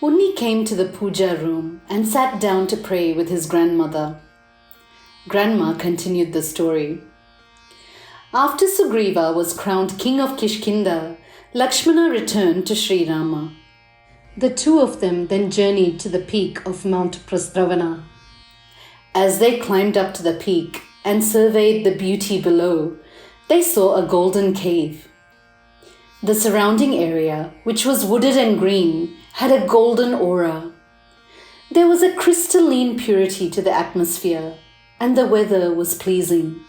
Unni came to the puja room and sat down to pray with his grandmother. Grandma continued the story. After Sugriva was crowned king of Kishkinda, Lakshmana returned to Sri Rama. The two of them then journeyed to the peak of Mount Pravarṣaṇa. As they climbed up to the peak and surveyed the beauty below, they saw a golden cave. The surrounding area, which was wooded and green, had a golden aura. There was a crystalline purity to the atmosphere, and the weather was pleasing.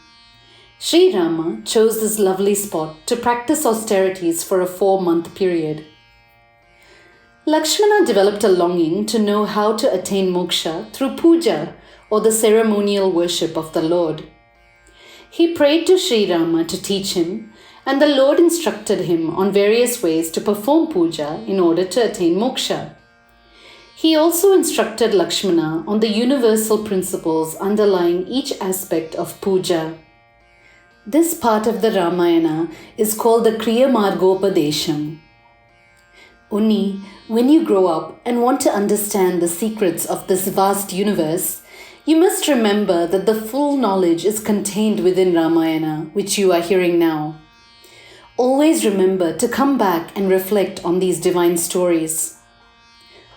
Sri Rama chose this lovely spot to practice austerities for a 4-month period. Lakshmana developed a longing to know how to attain moksha through puja, or the ceremonial worship of the Lord. He prayed to Sri Rama to teach him, and the Lord instructed him on various ways to perform puja in order to attain moksha. He also instructed Lakshmana on the universal principles underlying each aspect of puja. This part of the Ramayana is called the Kriya Margopadesham. Unni, when you grow up and want to understand the secrets of this vast universe, you must remember that the full knowledge is contained within Ramayana, which you are hearing now. Always remember to come back and reflect on these divine stories.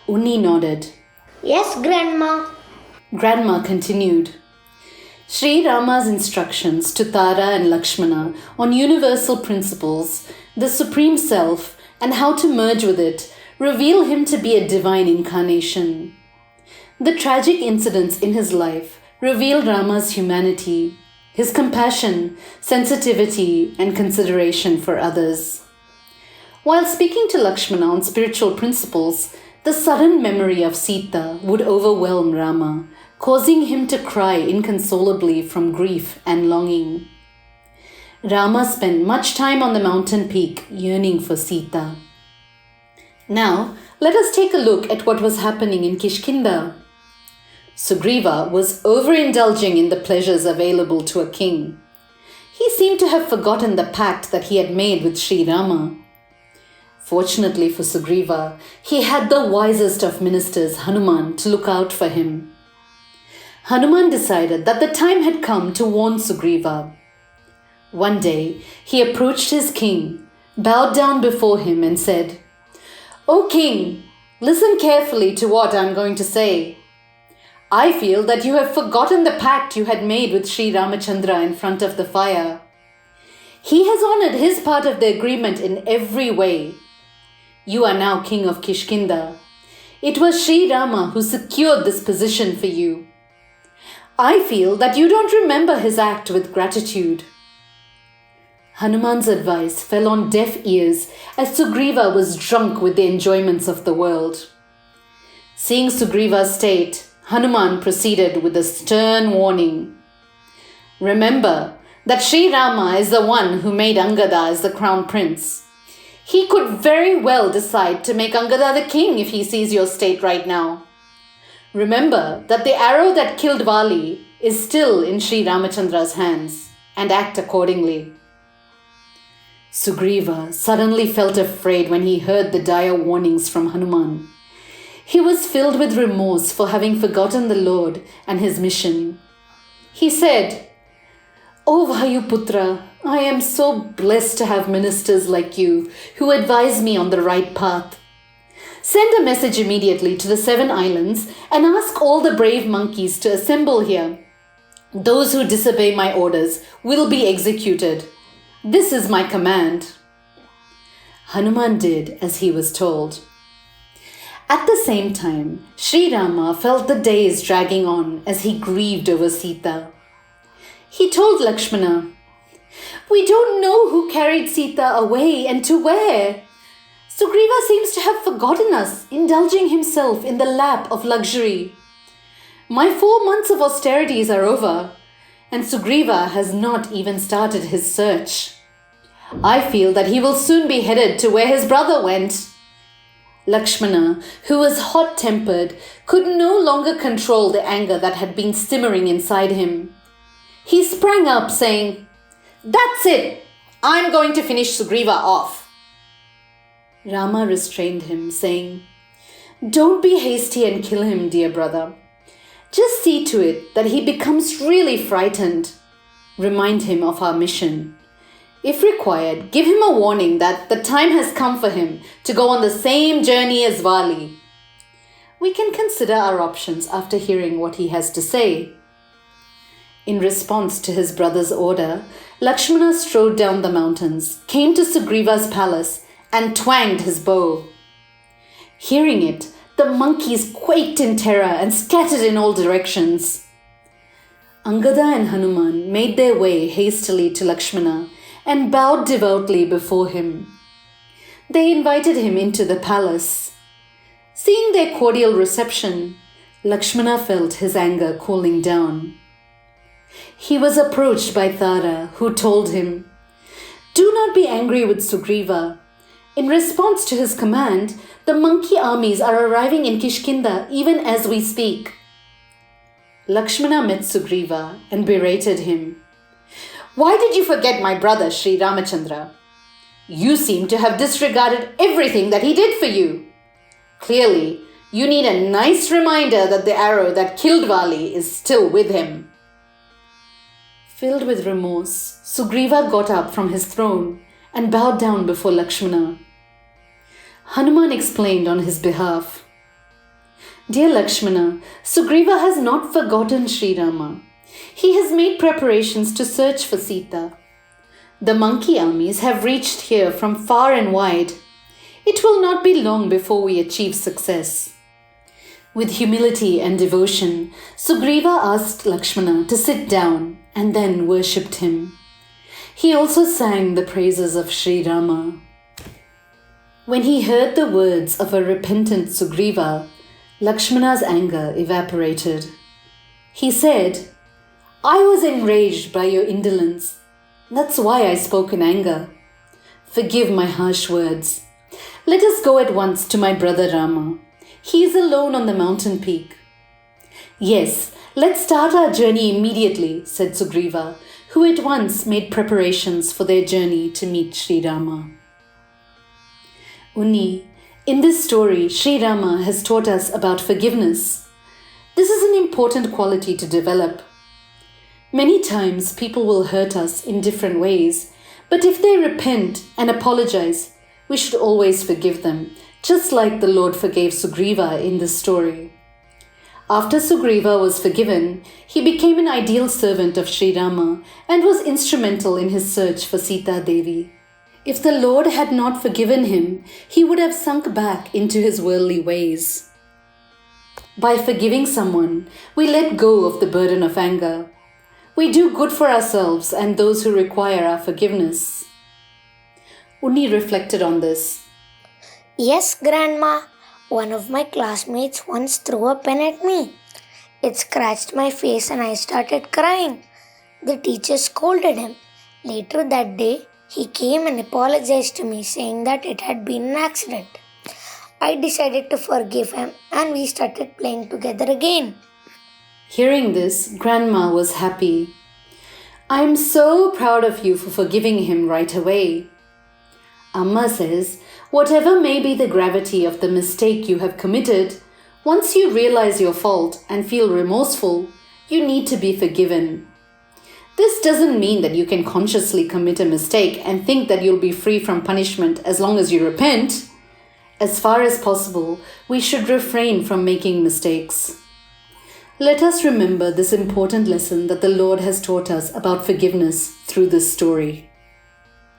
Unni nodded. Yes, Grandma. Grandma continued. Sri Rama's instructions to Tara and Lakshmana on universal principles, the Supreme Self, and how to merge with it, reveal him to be a divine incarnation. The tragic incidents in his life reveal Rama's humanity, his compassion, sensitivity, and consideration for others. While speaking to Lakshmana on spiritual principles, the sudden memory of Sita would overwhelm Rama, causing him to cry inconsolably from grief and longing. Rama spent much time on the mountain peak yearning for Sita. Now, let us take a look at what was happening in Kishkinda. Sugriva was overindulging in the pleasures available to a king. He seemed to have forgotten the pact that he had made with Sri Rama. Fortunately for Sugriva, he had the wisest of ministers, Hanuman, to look out for him. Hanuman decided that the time had come to warn Sugriva. One day, he approached his king, bowed down before him and said, "O king, listen carefully to what I am going to say. I feel that you have forgotten the pact you had made with Sri Ramachandra in front of the fire. He has honored his part of the agreement in every way. You are now king of Kishkinda. It was Sri Rama who secured this position for you. I feel that you don't remember his act with gratitude." Hanuman's advice fell on deaf ears as Sugriva was drunk with the enjoyments of the world. Seeing Sugriva's state, Hanuman proceeded with a stern warning. Remember that Sri Rama is the one who made Angada as the crown prince. He could very well decide to make Angada the king if he sees your state right now. Remember that the arrow that killed Vali is still in Sri Ramachandra's hands, and act accordingly. Sugriva suddenly felt afraid when he heard the dire warnings from Hanuman. He was filled with remorse for having forgotten the Lord and his mission. He said, "O Vayuputra, I am so blessed to have ministers like you who advise me on the right path. Send a message immediately to the 7 islands and ask all the brave monkeys to assemble here. Those who disobey my orders will be executed. This is my command." Hanuman did as he was told. At the same time, Sri Rama felt the days dragging on as he grieved over Sita. He told Lakshmana, "We don't know who carried Sita away and to where. Sugriva seems to have forgotten us, indulging himself in the lap of luxury. My 4 months of austerities are over, and Sugriva has not even started his search. I feel that he will soon be headed to where his brother went." Lakshmana, who was hot-tempered, could no longer control the anger that had been simmering inside him. He sprang up, saying, "That's it! I'm going to finish Sugriva off." Rama restrained him, saying, Don't be hasty and kill him, dear brother. Just see to it that he becomes really frightened. Remind him of our mission. If required, give him a warning that the time has come for him to go on the same journey as Vali. We can consider our options after hearing what he has to say. In response to his brother's order, Lakshmana strode down the mountains, came to Sugriva's palace, and twanged his bow. Hearing it, the monkeys quaked in terror and scattered in all directions. Angada and Hanuman made their way hastily to Lakshmana and bowed devoutly before him. They invited him into the palace. Seeing their cordial reception, Lakshmana felt his anger cooling down. He was approached by Tara, who told him, "Do not be angry with Sugriva. In response to his command, the monkey armies are arriving in Kishkinda even as we speak." Lakshmana met Sugriva and berated him. "Why did you forget my brother, Shri Ramachandra? You seem to have disregarded everything that he did for you. Clearly, you need a nice reminder that the arrow that killed Vali is still with him." Filled with remorse, Sugriva got up from his throne and bowed down before Lakshmana. Hanuman explained on his behalf. "Dear Lakshmana, Sugriva has not forgotten Sri Rama. He has made preparations to search for Sita. The monkey armies have reached here from far and wide. It will not be long before we achieve success." With humility and devotion, Sugriva asked Lakshmana to sit down and then worshipped him. He also sang the praises of Sri Rama. When he heard the words of a repentant Sugriva, Lakshmana's anger evaporated. He said, "I was enraged by your indolence. That's why I spoke in anger. Forgive my harsh words. Let us go at once to my brother Rama. He is alone on the mountain peak." "Yes, let's start our journey immediately," said Sugriva, who at once made preparations for their journey to meet Sri Rama. Unni, in this story, Sri Rama has taught us about forgiveness. This is an important quality to develop. Many times people will hurt us in different ways, but if they repent and apologize, we should always forgive them, just like the Lord forgave Sugriva in this story. After Sugriva was forgiven, he became an ideal servant of Sri Rama and was instrumental in his search for Sita Devi. If the Lord had not forgiven him, he would have sunk back into his worldly ways. By forgiving someone, we let go of the burden of anger. We do good for ourselves and those who require our forgiveness. Unni reflected on this. Yes, Grandma. One of my classmates once threw a pen at me. It scratched my face and I started crying. The teacher scolded him. Later that day, he came and apologized to me, saying that it had been an accident. I decided to forgive him and we started playing together again. Hearing this, Grandma was happy. "I am so proud of you for forgiving him right away." Amma says, whatever may be the gravity of the mistake you have committed, once you realize your fault and feel remorseful, you need to be forgiven. This doesn't mean that you can consciously commit a mistake and think that you'll be free from punishment as long as you repent. As far as possible, we should refrain from making mistakes. Let us remember this important lesson that the Lord has taught us about forgiveness through this story.